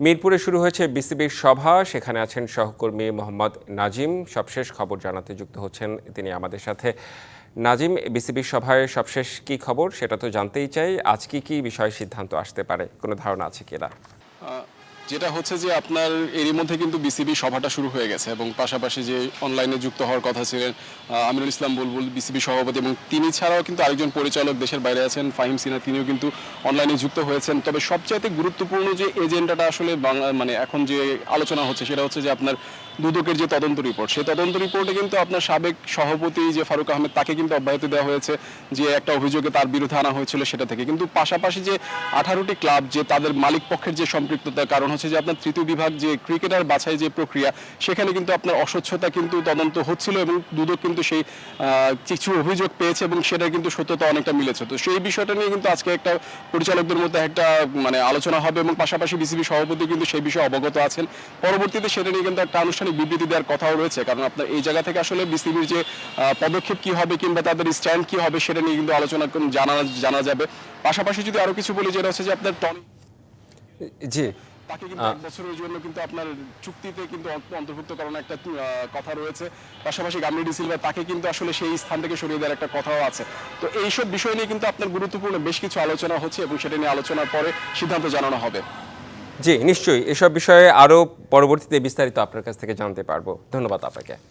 মিরপুরে শুরু হয়েছে বিসিবির সভা। সেখানে আছেন সহকর্মী মোহাম্মদ নাজিম। সবশেষ খবর জানাতে যুক্ত হচ্ছেন তিনি আমাদের সাথে। নাজিম, বিসিবির সভায় সবশেষ কি খবর সেটা তো জানতেই চাই। আজ কি বিষয়ে সিদ্ধান্ত আসতে পারে, কোনো ধারণা আছে কিনা? যেটা হচ্ছে যে আপনার এরই মধ্যে কিন্তু বিসিবি সভাটা শুরু হয়ে গেছে এবং পাশাপাশি যে অনলাইনে যুক্ত হওয়ার কথা ছিলেন আমিনুল ইসলাম বুলবুল, বিসিবি সভাপতি, এবং তিনি ছাড়াও কিন্তু আরেকজন পরিচালক দেশের বাইরে আছেন ফাহিম সিনহা, তিনিও কিন্তু অনলাইনে যুক্ত হয়েছেন। তবে সবচাইতে গুরুত্বপূর্ণ যে এজেন্ডাটা আসলে মানে এখন যে আলোচনা হচ্ছে সেটা হচ্ছে যে আপনার দুদকের যে তদন্ত রিপোর্ট, সেই তদন্ত রিপোর্টে কিন্তু আপনার সাবেক সভাপতি যে ফারুক আহমেদ, তাকে কিন্তু অব্যাহতি দেওয়া হয়েছে যে একটা অভিযোগে তার বিরুদ্ধে আনা হয়েছিল সেটা থেকে। কিন্তু পাশাপাশি যে 18টি ক্লাব যে তাদের মালিক পক্ষের যে সম্পৃক্ততার কারণ হচ্ছে যে আপনার তৃতীয় বিভাগ যে ক্রিকেটার বাছাই যে প্রক্রিয়া, সেখানে কিন্তু আপনার অস্বচ্ছতা কিন্তু তদন্ত হচ্ছিল এবং দুদক কিন্তু সেই কিছু অভিযোগ পেয়েছে এবং সেটা কিন্তু সত্যতা অনেকটা মিলেছে। তো সেই বিষয়টা নিয়ে কিন্তু আজকে একটা পরিচালকদের মধ্যে একটা মানে আলোচনা হবে এবং পাশাপাশি বিসিবি সভাপতি কিন্তু সেই বিষয়ে অবগত আছেন। পরবর্তীতে সেটা নিয়ে কিন্তু একটা আনুষ্ঠানিক বিবৃতি দেওয়ার কথাও রয়েছে, কারণ আপনার এই জায়গা থেকে আসলে বিসিবির যে পদক্ষেপ কি হবে কিংবা তাদের স্ট্যান্ড কি হবে সেটা নিয়ে কিন্তু আলোচনা জানা যাবে। পাশাপাশি যদি আরো কিছু বলি, যেটা হচ্ছে যে আপনার জি। তাকে কিন্তু 1 বছরের জন্য কিন্তু আপনার চুক্তিতে কিন্তু অন্তর্ভুক্ত করানোর একটা কথা রয়েছে। পাশাপাশি গাম্বি ডি সিলভা, তাকে কিন্তু আসলে সেই স্থান থেকে সরিয়ে দেওয়ার একটা কথাও আছে। তো এইসব বিষয় নিয়ে কিন্তু আপনার গুরুত্বপূর্ণ বেশ কিছু আলোচনা হচ্ছে এবং সেটা নিয়ে আলোচনার পরে সিদ্ধান্ত জানানো হবে। জি, নিশ্চয়ই এসব বিষয়ে আরও পরবর্তীতে বিস্তারিত আপনার কাছ থেকে জানতে পারবো। ধন্যবাদ আপনাকে।